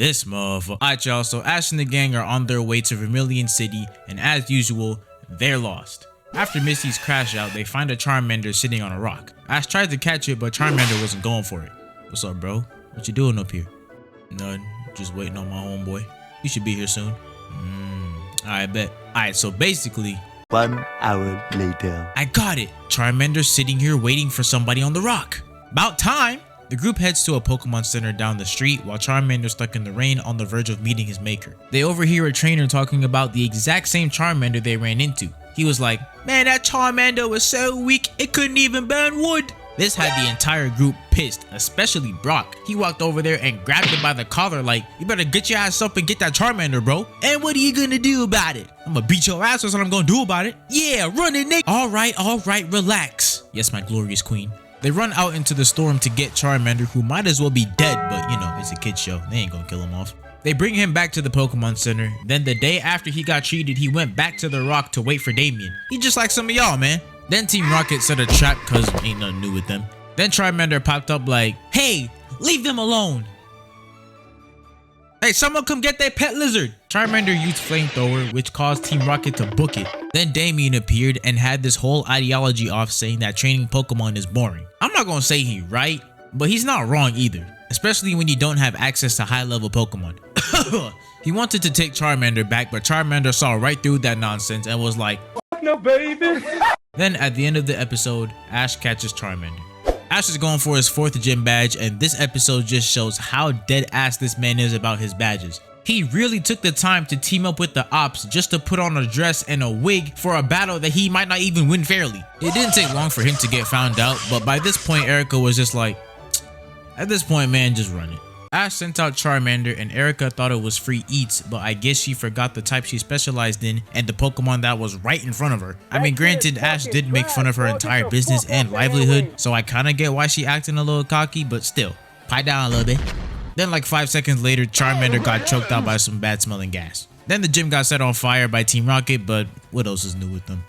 This motherfucker. Alright y'all, so Ash and the gang are on their way to Vermilion City, and as usual, they're lost. After Misty's crash out, they find a Charmander sitting on a rock. Ash tried to catch it, but Charmander wasn't going for it. What's up, bro? What you doing up here? None. Just waiting on my homeboy. You should be here soon. Alright, bet. Alright, so basically... 1 hour later. I got it! Charmander's sitting here waiting for somebody on the rock. About time! The group heads to a Pokemon Center down the street while Charmander's stuck in the rain on the verge of meeting his maker. They overhear a trainer talking about the exact same Charmander they ran into. He was like, "Man, that Charmander was so weak, it couldn't even burn wood." This had the entire group pissed, especially Brock. He walked over there and grabbed him by the collar like, "You better get your ass up and get that Charmander, bro. And what are you gonna do about it?" "I'm gonna beat your ass, that's what I'm gonna do about it." "Yeah, run it, Nick." Alright, relax. Yes, my glorious queen. They run out into the storm to get Charmander, who might as well be dead, but you know, it's a kid's show. They ain't gonna kill him off. They bring him back to the Pokemon Center. Then the day after he got treated, he went back to the rock to wait for Damien. He just like some of y'all, man. Then Team Rocket set a trap cause ain't nothing new with them. Then Charmander popped up like, "Hey, leave them alone. Hey, someone come get that pet lizard." Charmander used Flamethrower, which caused Team Rocket to book it. Then Damien appeared and had this whole ideology off saying that training Pokemon is boring. I'm not gonna say he's right, but he's not wrong either, especially when you don't have access to high-level Pokemon. He wanted to take Charmander back, but Charmander saw right through that nonsense and was like, "No, baby." Then at the end of the episode, Ash catches Charmander. Ash is going for his 4th gym badge, and this episode just shows how dead ass this man is about his badges. He really took the time to team up with the ops just to put on a dress and a wig for a battle that he might not even win fairly. It didn't take long for him to get found out, but by this point Erica was just like, at this point, man, just run it. Ash sent out Charmander and Erica thought it was free eats, but I guess she forgot the type she specialized in and the Pokemon that was right in front of her. I mean, granted, Ash did make fun of her entire business and livelihood, so I kinda get why she acting a little cocky, but still, pipe down a little bit. Then like 5 seconds later, Charmander got choked out by some bad smelling gas. Then the gym got set on fire by Team Rocket, but what else is new with them?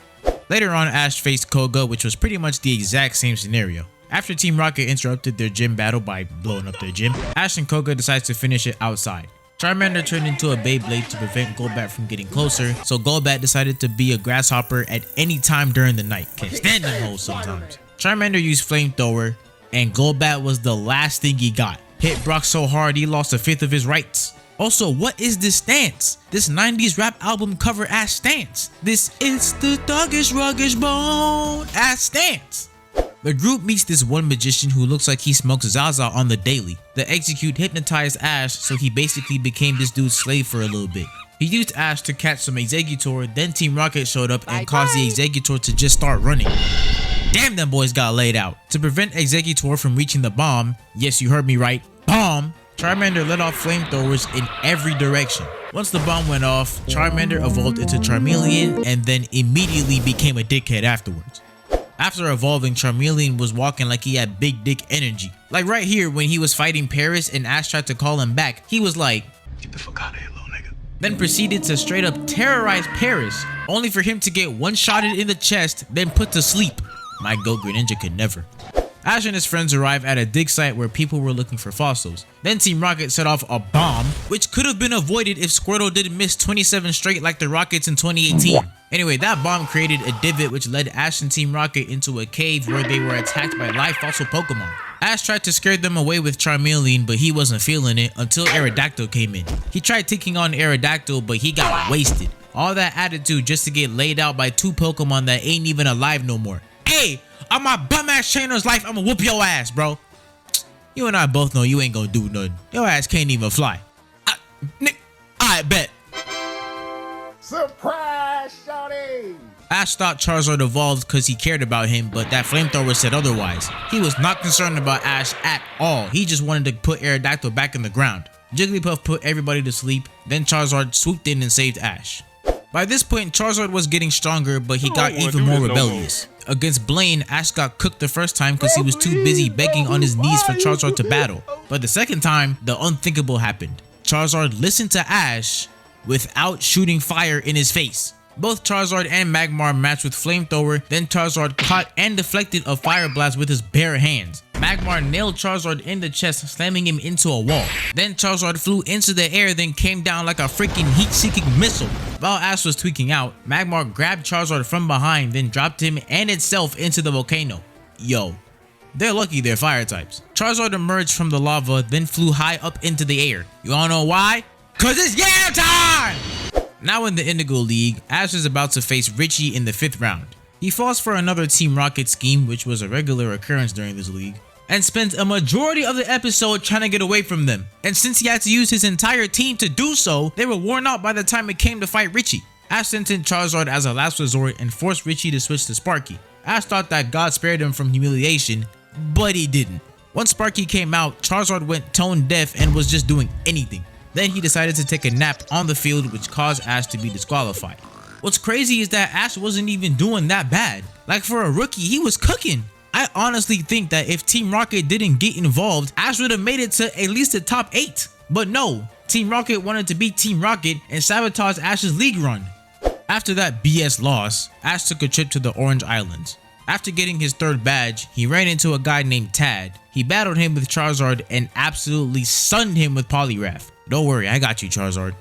Later on, Ash faced Koga, which was pretty much the exact same scenario. After Team Rocket interrupted their gym battle by blowing up their gym, Ash and Koga decides to finish it outside. Charmander turned into a Beyblade to prevent Golbat from getting closer, so Golbat decided to be a grasshopper at any time during the night. Can't stand them hoes sometimes. Charmander used Flamethrower, and Golbat was the last thing he got. Hit Brock so hard he lost 1/5 of his rights. Also, what is this stance? This 90s rap album cover ass stance. This is the thuggish ruggish bone ass stance. The group meets this one magician who looks like he smokes Zaza on the daily. The Execute hypnotized Ash, so he basically became this dude's slave for a little bit. He used Ash to catch some Exeggutor, then Team Rocket showed up and caused the Exeggutor to just start running. Damn, them boys got laid out. To prevent Exeggutor from reaching the bomb, yes, you heard me right, bomb, Charmander let off flamethrowers in every direction. Once the bomb went off, Charmander evolved into Charmeleon and then immediately became a dickhead afterwards. After evolving, Charmeleon was walking like he had big dick energy. Like right here when he was fighting Paris and Ash tried to call him back, he was like, "Get the fuck out of here, little nigga." Then proceeded to straight up terrorize Paris, only for him to get one-shotted in the chest, then put to sleep. My Go Greninja could never. Ash and his friends arrive at a dig site where people were looking for fossils. Then Team Rocket set off a bomb, which could have been avoided if Squirtle didn't miss 27 straight like the Rockets in 2018. Anyway, that bomb created a divot which led Ash and Team Rocket into a cave where they were attacked by live fossil Pokemon. Ash tried to scare them away with Charmeleon, but he wasn't feeling it until Aerodactyl came in. He tried taking on Aerodactyl, but he got wasted. All that attitude just to get laid out by 2 Pokemon that ain't even alive no more. Hey! On my bum ass trainer's life, I'ma whoop your ass, bro. You and I both know you ain't gonna do nothing. Your ass can't even fly. I bet. Surprise, shawty! Ash thought Charizard evolved because he cared about him, but that flamethrower said otherwise. He was not concerned about Ash at all. He just wanted to put Aerodactyl back in the ground. Jigglypuff put everybody to sleep, then Charizard swooped in and saved Ash. By this point, Charizard was getting stronger, but he got even more rebellious. Against Blaine, Ash got cooked the first time because he was too busy begging on his knees for Charizard to battle. But the second time, the unthinkable happened. Charizard listened to Ash without shooting fire in his face. Both Charizard and Magmar matched with Flamethrower, then Charizard caught and deflected a Fire Blast with his bare hands. Magmar nailed Charizard in the chest, slamming him into a wall. Then Charizard flew into the air, then came down like a freaking heat-seeking missile. While Ash was tweaking out, Magmar grabbed Charizard from behind, then dropped him and itself into the volcano. Yo, they're lucky they're fire types. Charizard emerged from the lava, then flew high up into the air. You wanna know why? Cause it's game time! Now in the Indigo League, Ash is about to face Richie in the 5th round. He falls for another Team Rocket scheme, which was a regular occurrence during this league, and spends a majority of the episode trying to get away from them. And since he had to use his entire team to do so, they were worn out by the time it came to fight Richie. Ash sent in Charizard as a last resort and forced Richie to switch to Sparky. Ash thought that God spared him from humiliation, but he didn't. Once Sparky came out, Charizard went tone deaf and was just doing anything. Then he decided to take a nap on the field, which caused Ash to be disqualified. What's crazy is that Ash wasn't even doing that bad. Like, for a rookie, he was cooking. I honestly think that if Team Rocket didn't get involved, Ash would have made it to at least the top 8. But no, Team Rocket wanted to beat Team Rocket and sabotage Ash's league run. After that BS loss, Ash took a trip to the Orange Islands. After getting his 3rd badge, he ran into a guy named Tad. He battled him with Charizard and absolutely stunned him with Poliwrath. Don't worry, I got you, Charizard.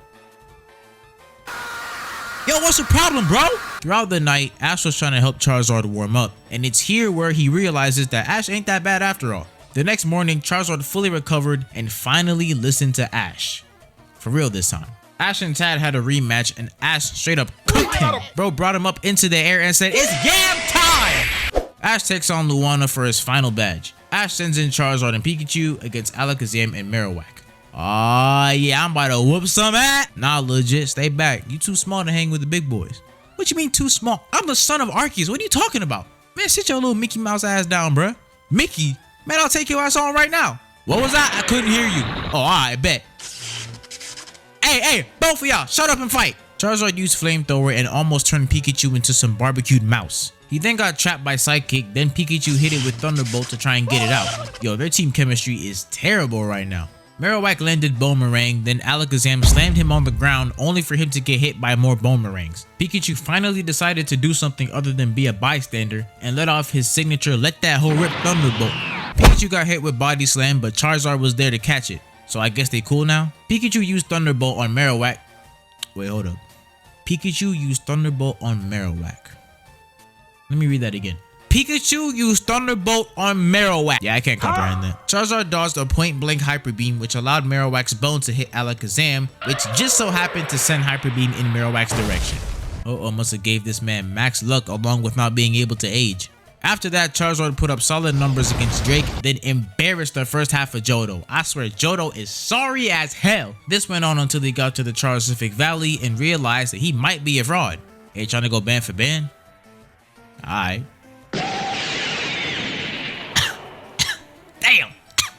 Yo, what's the problem, bro? Throughout the night, Ash was trying to help Charizard warm up, and it's here where he realizes that Ash ain't that bad after all. The next morning, Charizard fully recovered and finally listened to Ash. For real this time. Ash and Tad had a rematch and Ash straight up cooked him. Bro brought him up into the air and said, "It's yam time!" Ash takes on Luana for his final badge. Ash sends in Charizard and Pikachu against Alakazam and Marowak. Aw, yeah, I'm about to whoop some ass. Nah, legit, stay back. You too small to hang with the big boys. What you mean too small? I'm the son of Arceus. What are you talking about? Man, sit your little Mickey Mouse ass down, bruh. Mickey? Man, I'll take your ass on right now. What was that? I couldn't hear you. Oh, I bet. Hey, both of y'all, shut up and fight. Charizard used Flamethrower and almost turned Pikachu into some barbecued mouse. He then got trapped by Psychic, then Pikachu hit it with Thunderbolt to try and get it out. Yo, their team chemistry is terrible right now. Marowak landed Boomerang, then Alakazam slammed him on the ground only for him to get hit by more Boomerangs. Pikachu finally decided to do something other than be a bystander and let off his signature Let That Hoe Rip Thunderbolt. Pikachu got hit with Body Slam, but Charizard was there to catch it. So I guess they cool now? Pikachu used Thunderbolt on Marowak. Wait, hold up. Pikachu used Thunderbolt on Marowak. Let me read that again. Pikachu used Thunderbolt on Marowak. Yeah, I can't comprehend that. Charizard dodged a point-blank Hyper Beam, which allowed Marowak's bone to hit Alakazam, which just so happened to send Hyper Beam in Marowak's direction. Must have gave this man max luck along with not being able to age. After that, Charizard put up solid numbers against Drake, then embarrassed the first half of Johto. I swear, Johto is sorry as hell. This went on until he got to the Charizard Valley and realized that he might be a fraud. Hey, trying to go ban for ban? Alright. Damn!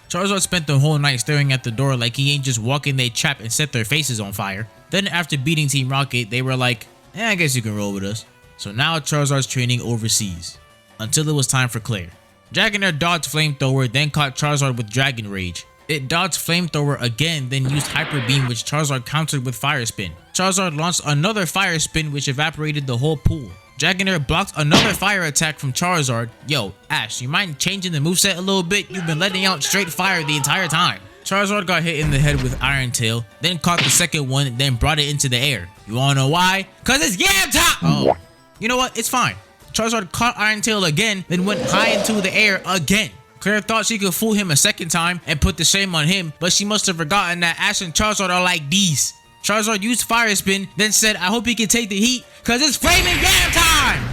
Charizard spent the whole night staring at the door like he ain't just walk in they trap and set their faces on fire. Then after beating Team Rocket, they were like, I guess you can roll with us. So now Charizard's training overseas. Until it was time for Claire. Dragonair dodged Flamethrower, then caught Charizard with Dragon Rage. It dodged Flamethrower again, then used Hyper Beam, which Charizard countered with Fire Spin. Charizard launched another Fire Spin, which evaporated the whole pool. Dragonair blocked another fire attack from Charizard. Yo, Ash, you mind changing the moveset a little bit? You've been letting out straight fire the entire time. Charizard got hit in the head with Iron Tail, then caught the second one, then brought it into the air. You wanna know why? Cause it's yam time! Oh, you know what? It's fine. Charizard caught Iron Tail again, then went high into the air again. Claire thought she could fool him a second time and put the shame on him, but she must have forgotten that Ash and Charizard are like these. Charizard used Fire Spin, then said, I hope he can take the heat, cause it's flaming game time!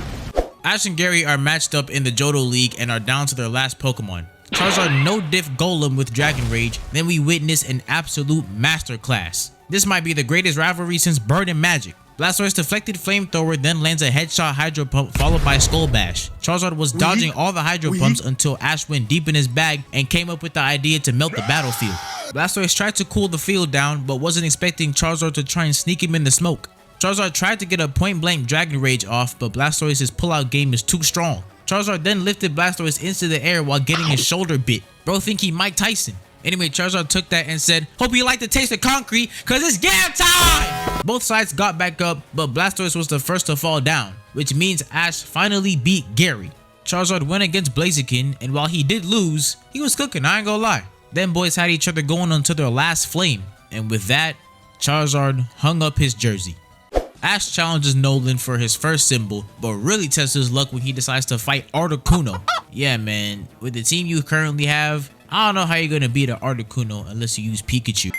Ash and Gary are matched up in the Johto League and are down to their last Pokemon. Charizard no-diff Golem with Dragon Rage, then we witness an absolute masterclass. This might be the greatest rivalry since Bird and Magic. Blastoise deflected Flamethrower, then lands a headshot Hydro Pump followed by Skull Bash. Charizard was dodging all the Hydro Pumps until Ash went deep in his bag and came up with the idea to melt the battlefield. Blastoise tried to cool the field down, but wasn't expecting Charizard to try and sneak him in the smoke. Charizard tried to get a point-blank Dragon Rage off, but Blastoise's pull-out game is too strong. Charizard then lifted Blastoise into the air while getting his shoulder bit. Bro think he Mike Tyson. Anyway, Charizard took that and said, hope you like the taste of concrete, cause it's game time! Both sides got back up, but Blastoise was the first to fall down, which means Ash finally beat Gary. Charizard went against Blaziken, and while he did lose, he was cooking, I ain't gonna lie. Them boys had each other going until their last flame, and with that, Charizard hung up his jersey. Ash challenges Nolan for his first symbol, but really tests his luck when he decides to fight Articuno. Yeah man, with the team you currently have, I don't know how you're gonna beat an Articuno unless you use Pikachu.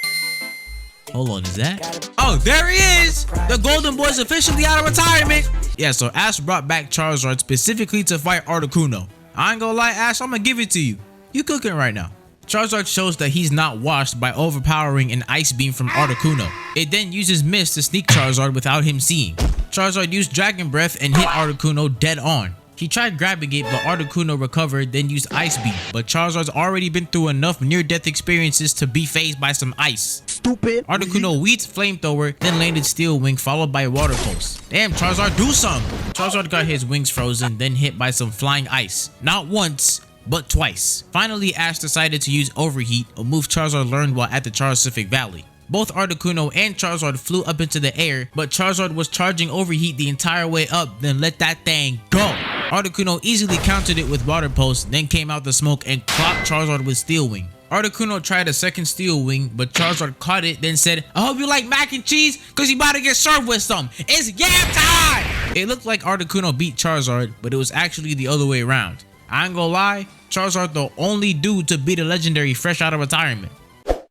Hold on, is that? Oh, there he is! The Golden Boy's officially out of retirement! Yeah, so Ash brought back Charizard specifically to fight Articuno. I ain't gonna lie, Ash, I'm gonna give it to you. You cooking right now. Charizard shows that he's not washed by overpowering an Ice Beam from Articuno. It then uses Mist to sneak Charizard without him seeing. Charizard used Dragon Breath and hit Articuno dead on. He tried grabbing it, but Articuno recovered, then used Ice Beam. But Charizard's already been through enough near-death experiences to be phased by some ice. Stupid. Articuno weeds Flamethrower, then landed Steel Wing followed by Water Pulse. Damn, Charizard, do something! Charizard got his wings frozen, then hit by some flying ice. Not once, but twice. Finally, Ash decided to use Overheat, a move Charizard learned while at the Charcific Valley. Both Articuno and Charizard flew up into the air, but Charizard was charging Overheat the entire way up, then let that thing go. Articuno easily countered it with Water Pulse, then came out the smoke and clocked Charizard with Steel Wing. Articuno tried a second Steel Wing, but Charizard caught it, then said, I hope you like mac and cheese, cause you about to get served with some. It's yam time! It looked like Articuno beat Charizard, but it was actually the other way around. I ain't gonna lie, Charizard the only dude to beat a legendary fresh out of retirement.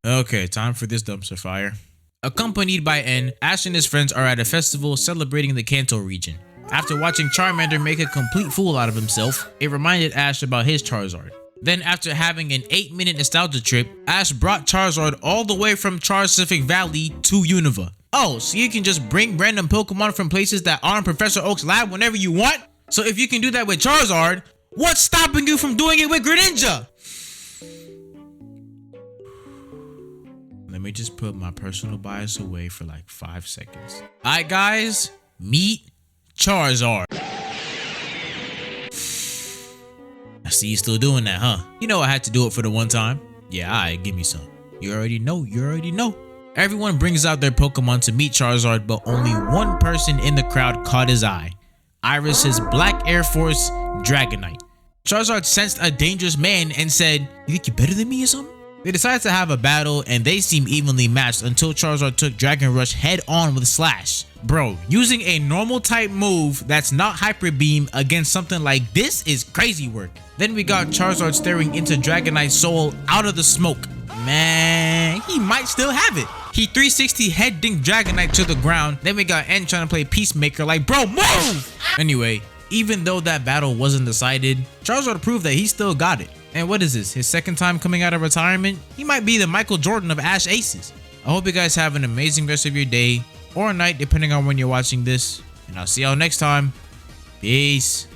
Okay, time for this dumpster fire. Accompanied by N, Ash and his friends are at a festival celebrating the Kanto region. After watching Charmander make a complete fool out of himself, it reminded Ash about his Charizard. Then after having an 8-minute nostalgia trip, Ash brought Charizard all the way from Charcific Valley to Unova. Oh, so you can just bring random Pokemon from places that aren't Professor Oak's lab whenever you want? So if you can do that with Charizard, what's stopping you from doing it with Greninja? Let me just put my personal bias away for like 5 seconds. Alright guys, meet Charizard. I see you still doing that, huh? You know I had to do it for the one time. Yeah, alright, give me some. You already know, you already know. Everyone brings out their Pokemon to meet Charizard, but only one person in the crowd caught his eye. Iris's Black Air Force Dragonite. Charizard sensed a dangerous man and said, you think you're better than me or something? They decided to have a battle and they seemed evenly matched until Charizard took Dragon Rush head on with Slash. Bro, using a normal type move that's not Hyper Beam against something like this is crazy work. Then we got Charizard staring into Dragonite's soul out of the smoke. Man, he might still have it. He 360 head dinked Dragonite to the ground. Then we got N trying to play Peacemaker like, bro, move! Anyway, even though that battle wasn't decided, Charizard proved that he still got it. And what is this, his second time coming out of retirement? He might be the Michael Jordan of Ash Aces. I hope you guys have an amazing rest of your day or night depending on when you're watching this. And I'll see y'all next time. Peace.